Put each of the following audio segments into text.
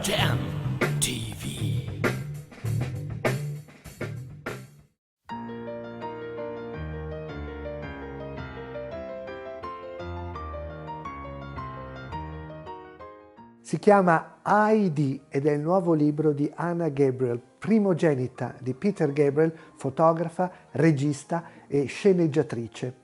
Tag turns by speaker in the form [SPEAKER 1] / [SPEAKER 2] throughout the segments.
[SPEAKER 1] Jam TV.
[SPEAKER 2] Si chiama ID ed è il nuovo libro di Anna Gabriel, primogenita di Peter Gabriel, fotografa, regista e sceneggiatrice.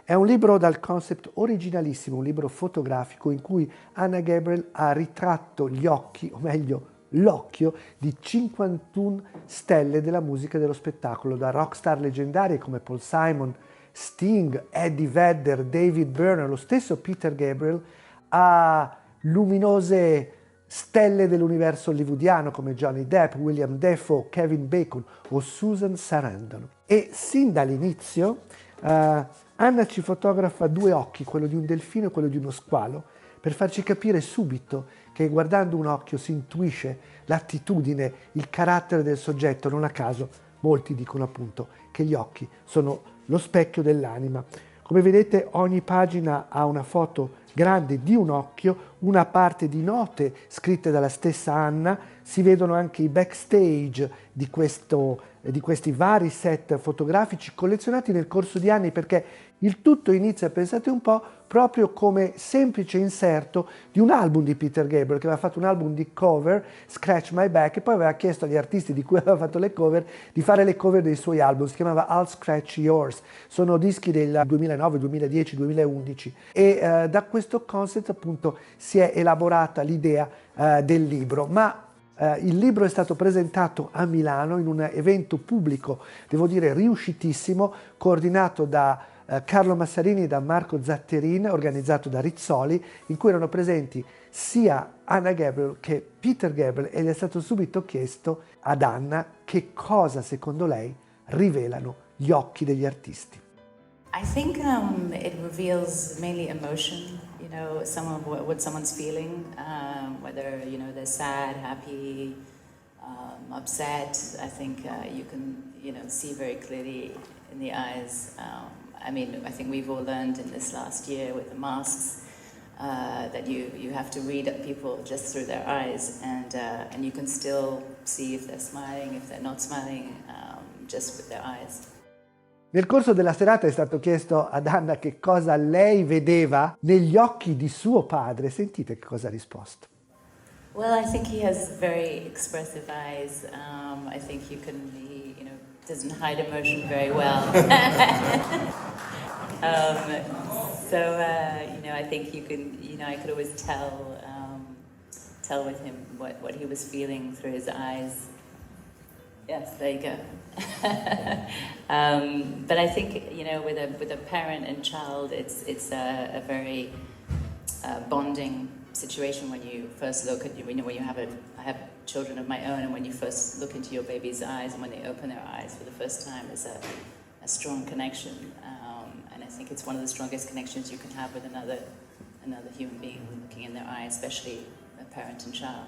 [SPEAKER 2] È un libro dal concept originalissimo, un libro fotografico in cui Anna Gabriel ha ritratto gli occhi, o meglio l'occhio, di 51 stelle della musica e dello spettacolo, da rockstar leggendarie come Paul Simon, Sting, Eddie Vedder, David Byrne, lo stesso Peter Gabriel, a luminose stelle dell'universo hollywoodiano come Johnny Depp, Willem Defoe, Kevin Bacon o Susan Sarandon. E sin dall'inizio Anna ci fotografa due occhi, quello di un delfino e quello di uno squalo, per farci capire subito che guardando un occhio si intuisce l'attitudine, il carattere del soggetto. Non a caso molti dicono appunto che gli occhi sono lo specchio dell'anima. Come vedete ogni pagina ha una foto grande di un occhio, una parte di note scritte dalla stessa Anna, si vedono anche i backstage di questi vari set fotografici collezionati nel corso di anni, perché il tutto inizia, pensate un po', proprio come semplice inserto di un album di Peter Gabriel, che aveva fatto un album di cover, Scratch My Back, e poi aveva chiesto agli artisti di cui aveva fatto le cover di fare le cover dei suoi album. Si chiamava I'll Scratch Yours, sono dischi del 2009, 2010, 2011 e da questo concept appunto si è elaborata l'idea del libro. Ma il libro è stato presentato a Milano in un evento pubblico, devo dire riuscitissimo, coordinato da Carlo Massarini e da Marco Zatterin, organizzato da Rizzoli, in cui erano presenti sia Anna Gabriel che Peter Gabriel, e gli è stato subito chiesto ad Anna che cosa secondo lei rivelano gli occhi degli artisti.
[SPEAKER 3] I think it reveals mainly emotion, what someone's feeling, whether, they're sad, happy, upset. I think you can, see very clearly in the eyes. I think we've all learned in this last year with the masks that you have to read people just through their eyes, and you can still see if they're smiling, if they're not smiling, just with their eyes.
[SPEAKER 2] Nel corso della serata è stato chiesto ad Anna che cosa lei vedeva negli occhi di suo padre. Sentite che cosa ha risposto.
[SPEAKER 3] Well, I think he has very expressive eyes. I think he doesn't hide emotion very well. I think I could always tell with him what he was feeling through his eyes. Yes, there you go. But I think with a parent and child, it's a very bonding situation when you first look at I have children of my own, and when you first look into your baby's eyes and when they open their eyes for the first time, there's a strong connection, and I think it's one of the strongest connections you can have with another human being, looking in their eye, especially a parent and child.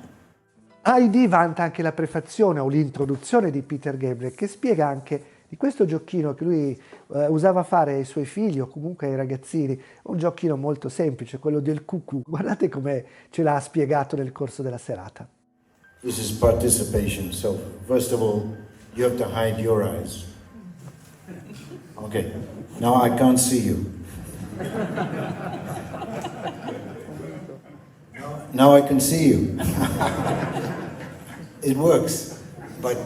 [SPEAKER 2] ID vanta anche la prefazione o l'introduzione di Peter Gabriel, che spiega anche di questo giochino che lui usava fare ai suoi figli o comunque ai ragazzini, un giochino molto semplice, quello del cucù. Guardate come ce l'ha spiegato nel corso della serata.
[SPEAKER 4] This is participation, so first of all you have to hide your eyes. Okay, now I can't see you. Now I can see you. It works, but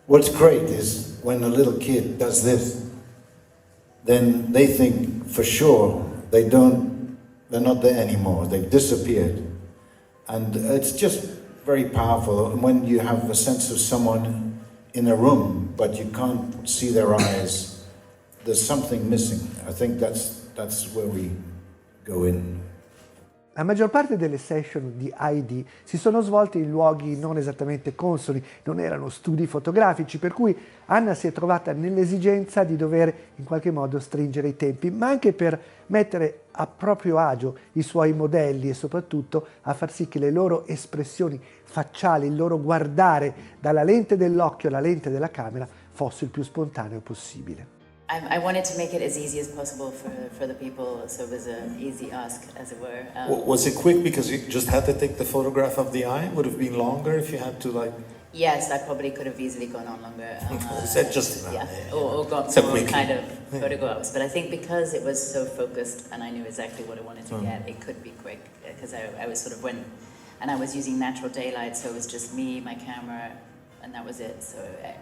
[SPEAKER 4] what's great is when a little kid does this, then they think for sure they're not there anymore, they've disappeared. And it's just very powerful. And when you have a sense of someone in a room, but you can't see their eyes, there's something missing. I think that's where we go in.
[SPEAKER 2] La maggior parte delle session di ID si sono svolte in luoghi non esattamente consoni, non erano studi fotografici, per cui Anna si è trovata nell'esigenza di dover in qualche modo stringere i tempi, ma anche per mettere a proprio agio i suoi modelli e soprattutto a far sì che le loro espressioni facciali, il loro guardare dalla lente dell'occhio alla lente della camera fosse il più spontaneo possibile.
[SPEAKER 3] I wanted to make it as easy as possible for the people, so it was an easy ask, as it were.
[SPEAKER 5] Was it quick because you just had to take the photograph of the eye? Would it have been longer if you had to like...
[SPEAKER 3] Yes, I probably could have easily gone on longer.
[SPEAKER 5] Is that just...
[SPEAKER 3] Yeah, or got
[SPEAKER 5] So
[SPEAKER 3] more
[SPEAKER 5] quick.
[SPEAKER 3] kind of photographs. But I think because it was so focused and I knew exactly what I wanted to get, it could be quick. Because I was sort of and I was using natural daylight, so it was just me, my camera, and that was it. So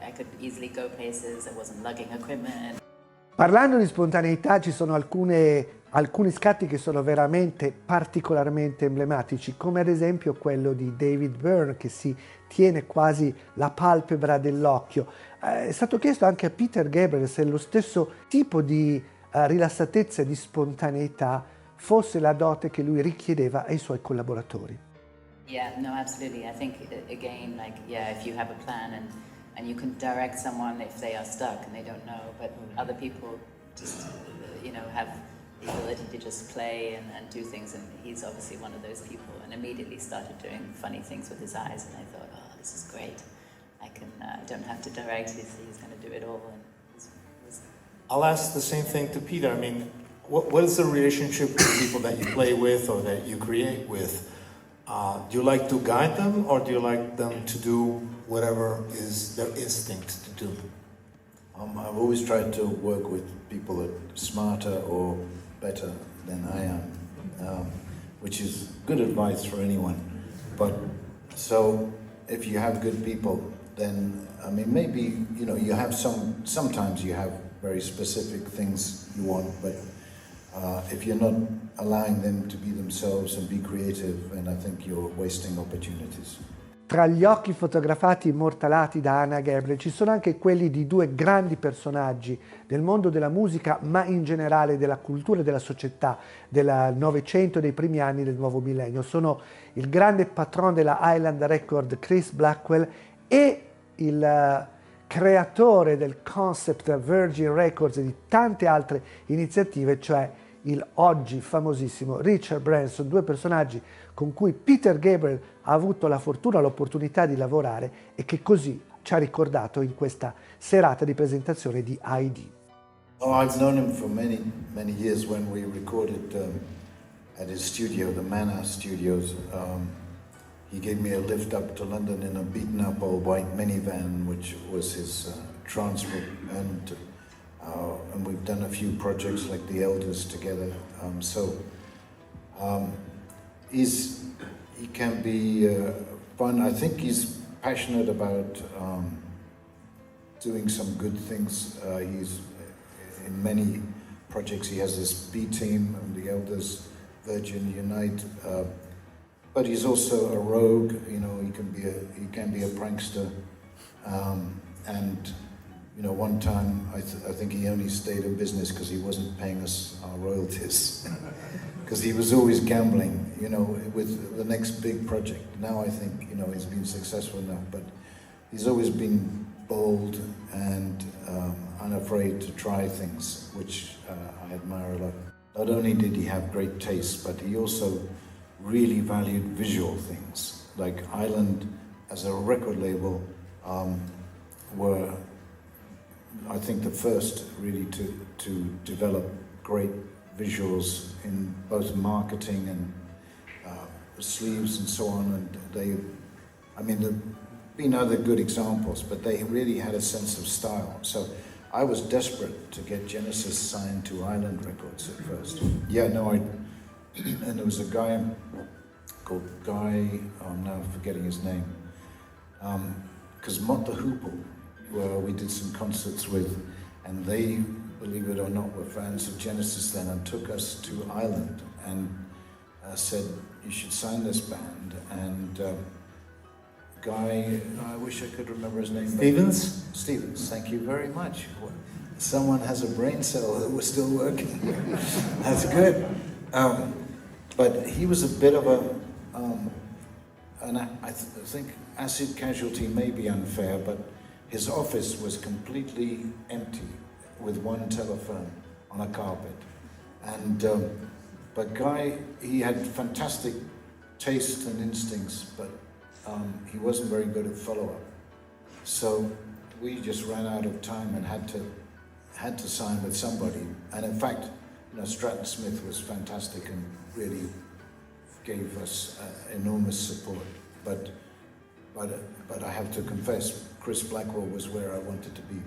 [SPEAKER 3] I could easily go places, I wasn't lugging equipment.
[SPEAKER 2] Parlando di spontaneità, ci sono alcuni scatti che sono veramente particolarmente emblematici, come ad esempio quello di David Byrne, che si tiene quasi la palpebra dell'occhio. È stato chiesto anche a Peter Gabriel se lo stesso tipo di rilassatezza e di spontaneità fosse la dote che lui richiedeva ai suoi collaboratori.
[SPEAKER 3] Yeah, no, absolutely. I think, again, like, yeah, if you have a plan and you can direct someone if they are stuck and they don't know, but other people just, have the ability to just play and do things, and he's obviously one of those people, and immediately started doing funny things with his eyes, and I thought, oh, this is great. I don't have to direct, he's going to do it all. And
[SPEAKER 5] I'll ask the same thing to Peter. I mean, what is the relationship with people that you play with or that you create with? Do you like to guide them, or do you like them to do whatever is their instinct to do?
[SPEAKER 4] I've always tried to work with people that are smarter or better than I am, which is good advice for anyone. But so if you have good people, then I mean maybe you have sometimes you have very specific things you want, but if you're not allowing them to be themselves and be creative, then I think you're wasting opportunities.
[SPEAKER 2] Tra gli occhi fotografati immortalati da Anna Gabriel ci sono anche quelli di due grandi personaggi del mondo della musica, ma in generale della cultura e della società del Novecento e dei primi anni del nuovo millennio. Sono il grande patron della Island Record Chris Blackwell e il creatore del concept Virgin Records e di tante altre iniziative, cioè il oggi famosissimo Richard Branson, due personaggi con cui Peter Gabriel ha avuto la fortuna, l'opportunità di lavorare e che così ci ha ricordato in questa serata di presentazione di ID.
[SPEAKER 4] Oh, I've known him for many years when we recorded at his studio, the Manor Studios. He gave me a lift up to London in a beaten up old white minivan, which was his transport, and we've done a few projects like The Elders together. He can be fun. I think he's passionate about doing some good things. He's in many projects. He has this B team, The Elders, Virgin Unite. But he's also a rogue. He can be a prankster, and one time I think he only stayed in business because he wasn't paying us our royalties, because he was always gambling, with the next big project. Now I think he's been successful enough, but he's always been bold and unafraid to try things, which I admire a lot. Not only did he have great taste, but he also really valued visual things. Like Island, as a record label, were, I think, the first really to develop great visuals in both marketing and sleeves and so on. And there've been other good examples, but they really had a sense of style. So I was desperate to get Genesis signed to Island Records at first. And there was a guy called I'm now forgetting his name, because Mott the Hoople, where we did some concerts with, and they, believe it or not, were fans of Genesis then, and took us to Ireland and said, you should sign this band. And guy, I wish I could remember his name. Stevens, thank you very much. Someone has a brain cell that was still working. That's good. But he was a bit of I think acid casualty may be unfair, but his office was completely empty with one telephone on a carpet. And but Guy, he had fantastic taste and instincts, but he wasn't very good at follow-up. So we just ran out of time and had to had to sign with somebody. And in fact, Stratton Smith was fantastic and really gave us enormous support. But I have to confess, Chris Blackwell was where I wanted to be.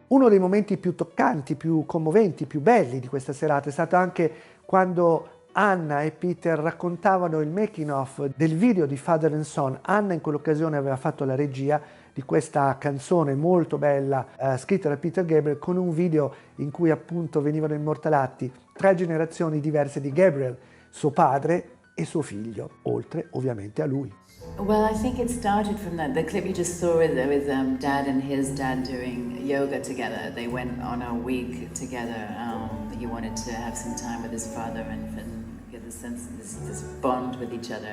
[SPEAKER 2] Uno dei momenti più toccanti, più commoventi, più belli di questa serata è stato anche quando Anna e Peter raccontavano il making of del video di Father and Son. Anna in quell'occasione aveva fatto la regia di questa canzone molto bella scritta da Peter Gabriel, con un video in cui appunto venivano immortalati 3 generazioni diverse di Gabriel, suo padre e suo figlio, oltre ovviamente a lui.
[SPEAKER 3] Well, I think it started from the clip you just saw with Dad and his dad doing yoga together. They went on a week together. He wanted to have some time with his father and get the sense of this bond with each other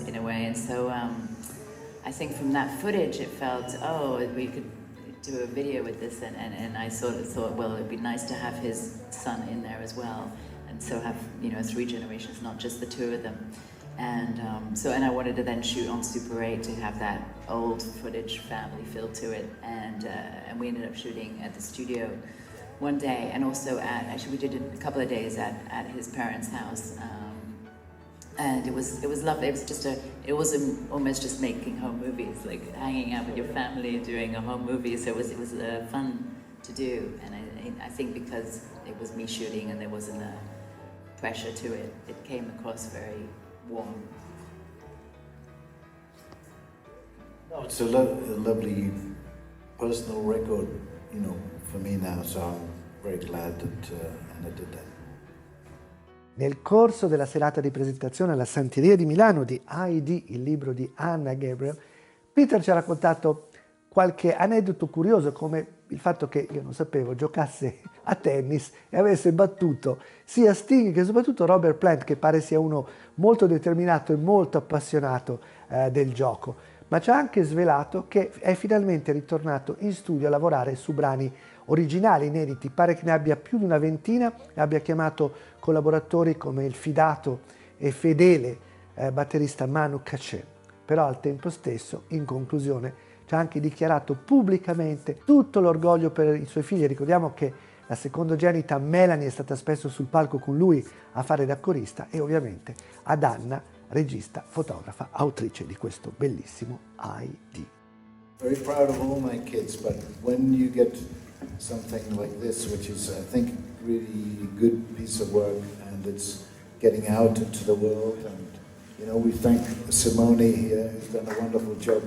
[SPEAKER 3] in a way. And so I think from that footage it felt, oh, we could do a video with this. And I sort of thought, well, it'd be nice to have his son in there as well. And so have, 3 generations, not just the 2 of them. And and I wanted to then shoot on Super 8 to have that old footage family feel to it, and we ended up shooting at the studio one day, and also we did it a couple of days at his parents' house, and it was lovely. It was almost just making home movies, like hanging out with your family doing a home movie. So it was fun to do, and I think because it was me shooting and there wasn't a pressure to it, it came across very warm.
[SPEAKER 4] No, it's a lovely personal record, for me now, so I'm very glad that Anna did that.
[SPEAKER 2] Nel corso della serata di presentazione alla Santeria di Milano di ID, il libro di Anna Gabriel, Peter ci ha raccontato qualche aneddoto curioso, come il fatto che, io non sapevo, giocasse a tennis e avesse battuto sia Sting che soprattutto Robert Plant, che pare sia uno molto determinato e molto appassionato del gioco. Ma ci ha anche svelato che è finalmente ritornato in studio a lavorare su brani originali, inediti. Pare che ne abbia più di una ventina e abbia chiamato collaboratori come il fidato e fedele batterista Manu Katché. Però al tempo stesso, in conclusione, ci ha anche dichiarato pubblicamente tutto l'orgoglio per i suoi figli. Ricordiamo che la secondogenita Melanie è stata spesso sul palco con lui a fare da corista, e ovviamente ad Anna, regista, fotografa, autrice di questo bellissimo ID.
[SPEAKER 4] Very proud of all my kids, but when you get something like this, which is, I think, really good piece of work, and it's getting out to the world, and we thank Simone here, who's done a wonderful job.